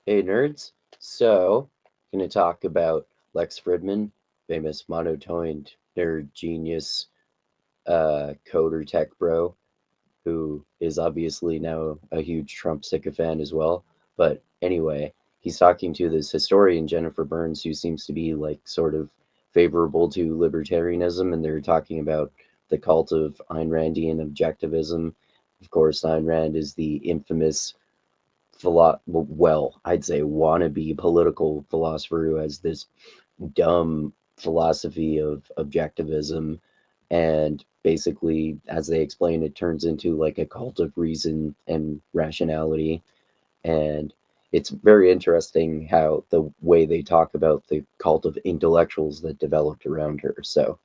Hey nerds, so gonna talk about Lex Fridman, famous monotone nerd genius, coder tech bro, who is obviously now a huge Trump sycophant as well. But anyway, he's talking to this historian Jennifer Burns, who seems to be like sort of favorable to libertarianism, and they're talking about the cult of Ayn Randian objectivism. Of course, Ayn Rand is the infamous I'd say wannabe political philosopher who has this dumb philosophy of objectivism. And basically, as they explain, it turns into like a cult of reason and rationality. And it's very interesting how the way they talk about the cult of intellectuals that developed around her. So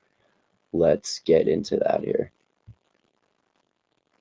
let's get into that here.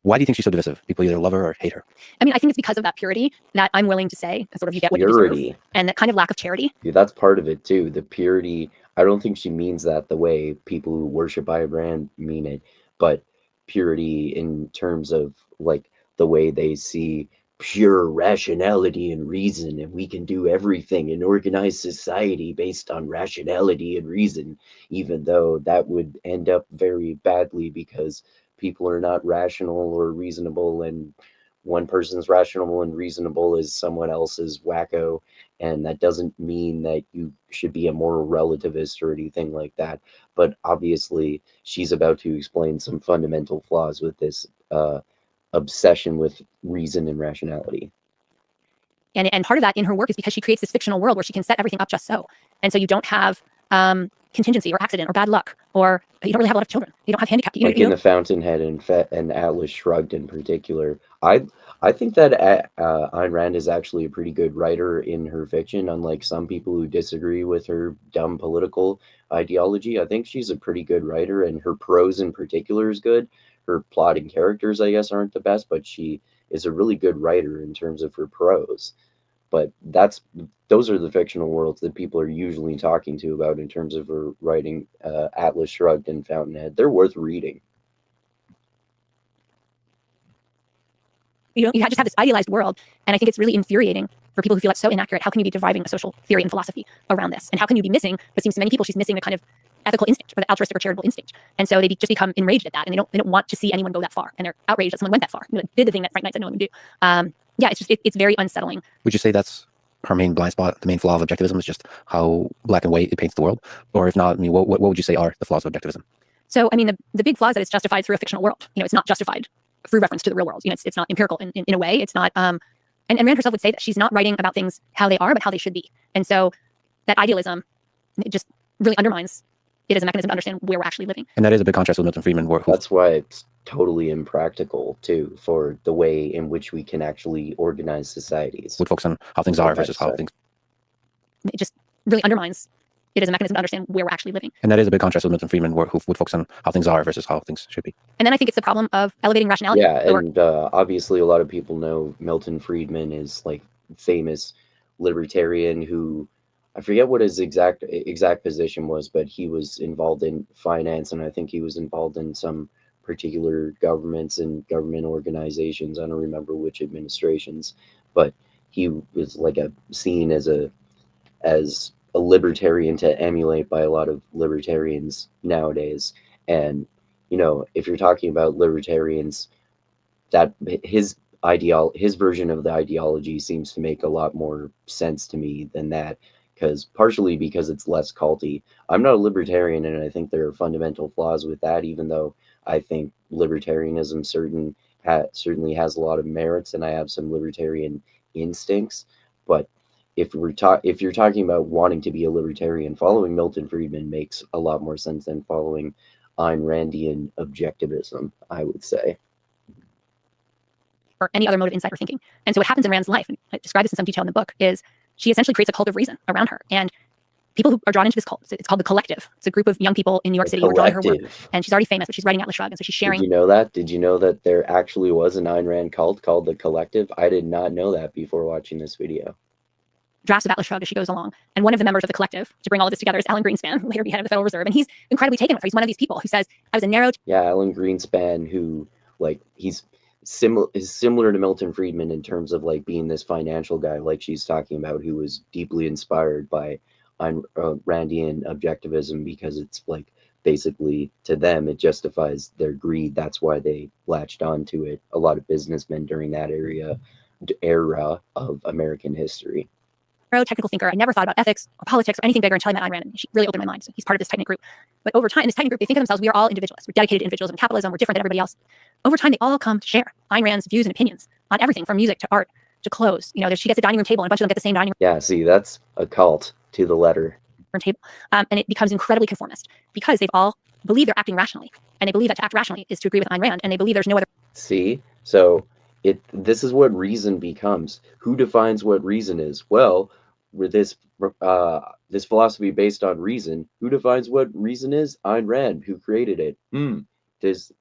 Why do you think she's so divisive? People either love her or hate her. I mean, I think it's because of that purity that I'm willing to say, sort of, you get what you deserve, and that kind of lack of charity. Yeah, that's part of it too. The purity. I don't think she means that the way people who worship Ayn Rand mean it, but purity in terms of like the way they see pure rationality and reason, and we can do everything in organized society based on rationality and reason, even though that would end up very badly because people are not rational or reasonable, and one person's rational and reasonable is someone else's wacko, and that doesn't mean that you should be a moral relativist or anything like that. But obviously, she's about to explain some fundamental flaws with this obsession with reason and rationality. And part of that in her work is because she creates this fictional world where she can set everything up just so. And so you don't have contingency or accident or bad luck, or you don't really have a lot of children. You don't have handicap. Like in The Fountainhead and Atlas Shrugged in particular. I think that Ayn Rand is actually a pretty good writer in her fiction, unlike some people who disagree with her dumb political ideology. I think she's a pretty good writer, and her prose in particular is good. Her plot and characters, I guess, aren't the best, but she is a really good writer in terms of her prose. But those are the fictional worlds that people are usually talking to about in terms of her writing. Atlas Shrugged and Fountainhead, they're worth reading. You just have this idealized world, and I think it's really infuriating for people who feel it's so inaccurate. How can you be deriving a social theory and philosophy around this? And how can you be missing, but seems to many people she's missing the kind of ethical instinct or the altruistic or charitable instinct. And so they just become enraged at that, and they don't want to see anyone go that far, and they're outraged that someone went that far, did the thing that Frank Knight said no one would do. Yeah, it's very unsettling. Would you say that's her main blind spot, the main flaw of objectivism is just how black and white it paints the world? Or if not, I mean, what would you say are the flaws of objectivism? So, I mean, the big flaw is that it's justified through a fictional world. It's not justified through reference to the real world. It's not empirical in a way. It's not, and Rand herself would say that she's not writing about things how they are, but how they should be. And so that idealism, it just really undermines it as a mechanism to understand where we're actually living. And that is a big contrast with Milton Friedman. That's why it's totally impractical, too, for the way in which we can actually organize societies. Would focus on how things are versus how things... It just really undermines it as a mechanism to understand where we're actually living. And that is a big contrast with Milton Friedman, who would focus on how things are versus how things should be. And then I think it's the problem of elevating rationality. Yeah, and obviously a lot of people know Milton Friedman is like famous libertarian who, I forget what his exact position was, but he was involved in finance, and I think he was involved in some particular governments and government organizations. I don't remember which administrations, but he was like seen as a libertarian to emulate by a lot of libertarians nowadays. And if you're talking about libertarians, that his version of the ideology seems to make a lot more sense to me than that, partially because it's less culty. I'm not a libertarian, and I think there are fundamental flaws with that, even though I think libertarianism certainly has a lot of merits, and I have some libertarian instincts. But if you're talking about wanting to be a libertarian, following Milton Friedman makes a lot more sense than following Ayn Randian objectivism, I would say. Or any other mode of insight or thinking. And so what happens in Rand's life, and I describe this in some detail in the book, is she essentially creates a cult of reason around her. And people who are drawn into this cult, it's called the Collective. It's a group of young people in New York City who are drawn to her work. And she's already famous, but she's writing Atlas Shrugged, and so she's sharing. Did you know that? Did you know that there actually was an Ayn Rand cult called the Collective? I did not know that before watching this video. Drafts of Atlas Shrugged as she goes along. And one of the members of the Collective to bring all of this together is Alan Greenspan, later be head of the Federal Reserve. And he's incredibly taken with her. He's one of these people who says, I was a narrow... Yeah, Alan Greenspan, who, like, he's similar to Milton Friedman in terms of like being this financial guy, like she's talking about, who was deeply inspired by Randian objectivism, because it's like basically to them it justifies their greed. That's why they latched onto it. A lot of businessmen during that era of American history. Technical thinker. I never thought about ethics or politics or anything bigger until I met Ayn Rand. And she really opened my mind. So he's part of this tight-knit group. But over time, in this tight-knit group, they think of themselves, we are all individualists. We're dedicated to individualism and capitalism. We're different than everybody else. Over time, they all come to share Ayn Rand's views and opinions on everything from music to art to clothes. You know, she gets a dining room table and a bunch of them get the same dining Yeah, see, that's a cult to the letter. room table. And it becomes incredibly conformist because they've all believe they're acting rationally. And they believe that to act rationally is to agree with Ayn Rand. And they believe there's no other. See? So this is what reason becomes. Who defines what reason is? Well, with this philosophy based on reason, who defines what reason is? Ayn Rand, who created it. Is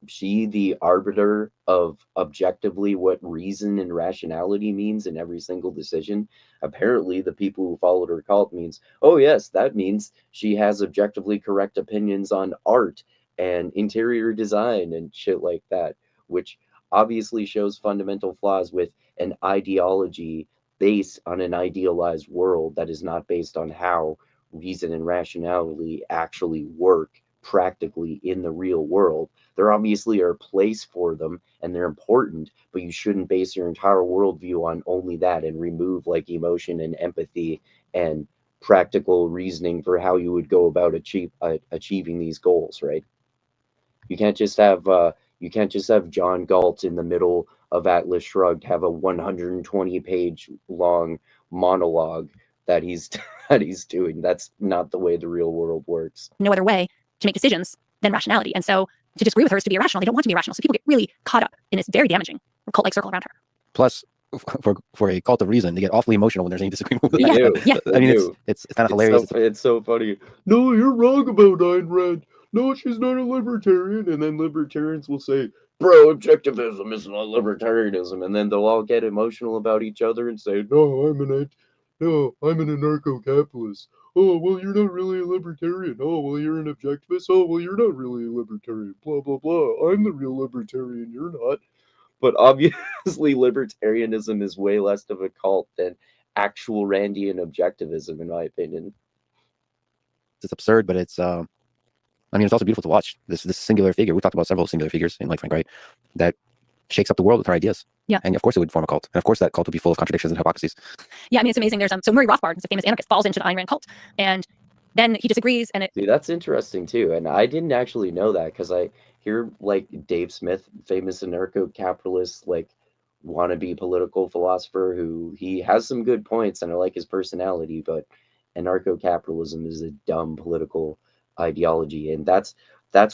she the arbiter of objectively what reason and rationality means in every single decision? Apparently, the people who followed her cult means, oh yes, that means she has objectively correct opinions on art and interior design and shit like that, which obviously shows fundamental flaws with an ideology based on an idealized world that is not based on how reason and rationality actually work practically in the real world. There obviously are a place for them and they're important, but you shouldn't base your entire worldview on only that and remove like emotion and empathy and practical reasoning for how you would go about achieving these goals, right? You can't just have John Galt in the middle of Atlas Shrugged have a 120-page long monologue that he's that he's doing. That's not the way the real world works. No other way to make decisions than rationality. And so to disagree with her is to be irrational. They don't want to be irrational. So people get really caught up in this very damaging cult-like circle around her. Plus, for a cult of reason, they get awfully emotional when there's any disagreement with Yeah, it. yeah. I mean, it's kind of hilarious. It's so funny. No, you're wrong about Ayn Rand. No, she's not a libertarian. And then libertarians will say, bro, objectivism is not libertarianism. And then they'll all get emotional about each other and say, no, I'm an anarcho-capitalist. Oh, well, you're not really a libertarian. Oh, well, you're an objectivist. Oh, well, you're not really a libertarian. Blah, blah, blah. I'm the real libertarian. You're not. But obviously, libertarianism is way less of a cult than actual Randian objectivism, in my opinion. It's absurd, but it's I mean, it's also beautiful to watch this singular figure. We talked about several singular figures in Like Frank Wright that shakes up the world with her ideas. Yeah. And of course it would form a cult. And of course that cult would be full of contradictions and hypocrisies. Yeah, I mean, it's amazing. There's so Murray Rothbard, who's a famous anarchist, falls into the Ayn Rand cult. And then he disagrees and See, that's interesting too. And I didn't actually know that because I hear like Dave Smith, famous anarcho-capitalist, like wannabe political philosopher, who he has some good points and I like his personality, but anarcho-capitalism is a dumb political ideology. And that's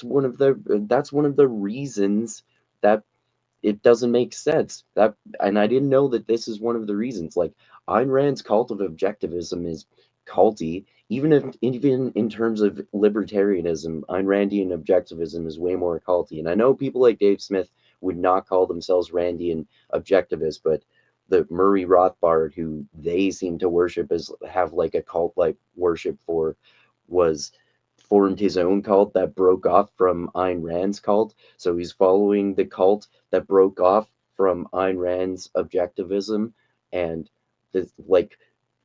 one of the reasons that it doesn't make sense. And I didn't know that this is one of the reasons. Like Ayn Rand's cult of objectivism is culty, even in terms of libertarianism. Ayn Randian objectivism is way more culty. And I know people like Dave Smith would not call themselves Randian objectivists, but the Murray Rothbard, who they seem to worship have like a cult like worship for, formed his own cult that broke off from Ayn Rand's cult. So he's following the cult that broke off from Ayn Rand's objectivism, and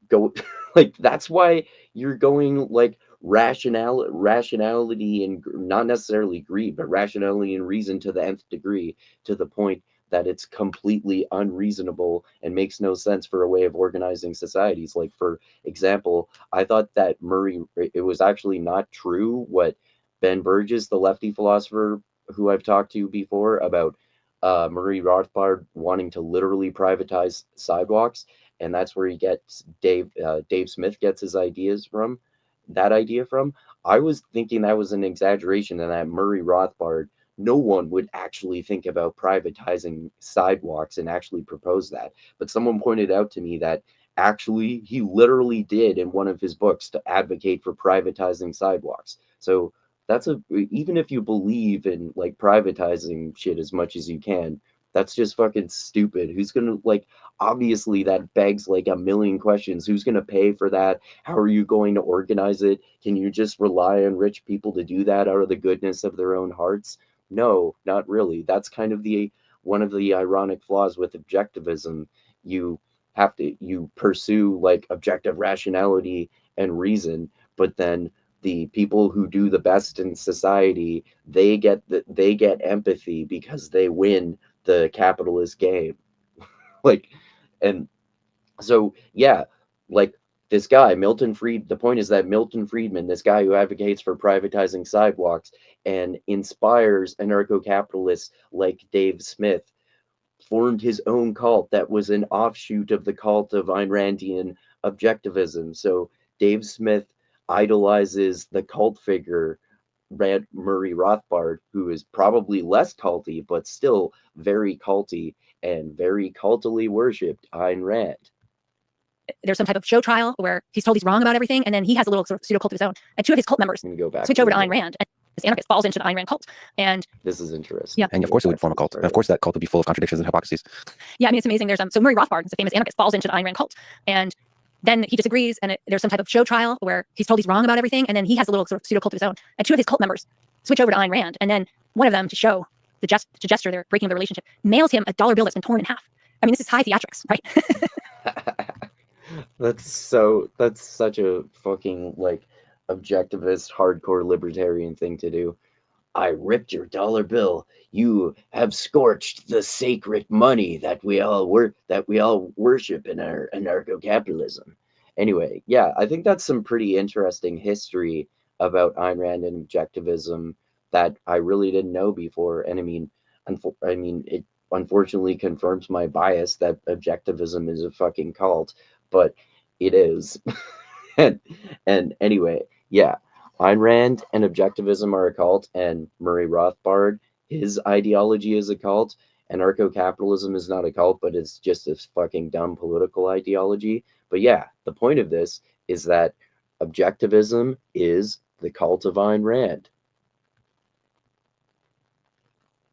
go like that's why you're going like rationality and not necessarily greed, but rationality and reason to the nth degree, to the point that it's completely unreasonable and makes no sense for a way of organizing societies. Like, for example, I thought that it was actually not true what Ben Burgess, the lefty philosopher who I've talked to before, about Murray Rothbard wanting to literally privatize sidewalks, and that's where he gets Dave Smith gets his ideas from. That idea from, I was thinking that was an exaggeration, and that Murray Rothbard, no one would actually think about privatizing sidewalks and actually propose that. But someone pointed out to me that actually he literally did in one of his books to advocate for privatizing sidewalks. So even if you believe in like privatizing shit as much as you can, that's just fucking stupid. Who's gonna obviously that begs like a million questions. Who's gonna pay for that? How are you going to organize it? Can you just rely on rich people to do that out of the goodness of their own hearts? No, not really. That's kind of one of the ironic flaws with objectivism, you pursue like objective rationality and reason, but then the people who do the best in society, they get empathy because they win the capitalist game. Like, and so yeah, like this guy the point is that Milton Friedman, this guy who advocates for privatizing sidewalks and inspires anarcho-capitalists like Dave Smith, formed his own cult that was an offshoot of the cult of Ayn Randian objectivism. So Dave Smith idolizes the cult figure Murray Rothbard, who is probably less culty, but still very culty and very cultily worshipped Ayn Rand. There's some type of show trial where he's told he's wrong about everything, and then he has a little sort of pseudo cult of his own. And two of his cult members switch over to Ayn Rand, and this anarchist falls into the Ayn Rand cult. And this is interesting. Yeah, and of course it would form a cult. And of course that cult would be full of contradictions and hypocrisies. Yeah, I mean, it's amazing. There's so Murray Rothbard, the famous anarchist, falls into the Ayn Rand cult, and then he disagrees, and there's some type of show trial where he's told he's wrong about everything, and then he has a little sort of pseudo cult of his own. And two of his cult members switch over to Ayn Rand, and then one of them, to show to gesture their breaking of the relationship, mails him a dollar bill that's been torn in half. I mean, this is high theatrics, right? That's such a fucking like objectivist hardcore libertarian thing to do. I ripped your dollar bill. You have scorched the sacred money that we all worship in our anarcho-capitalism. Anyway, yeah, I think that's some pretty interesting history about Ayn Rand and objectivism that I really didn't know before. And I mean, it unfortunately confirms my bias that objectivism is a fucking cult, but it is. and anyway, yeah, Ayn Rand and objectivism are a cult, and Murray Rothbard, his ideology is a cult. Anarcho-capitalism is not a cult, but it's just this fucking dumb political ideology. But yeah, the point of this is that objectivism is the cult of Ayn Rand.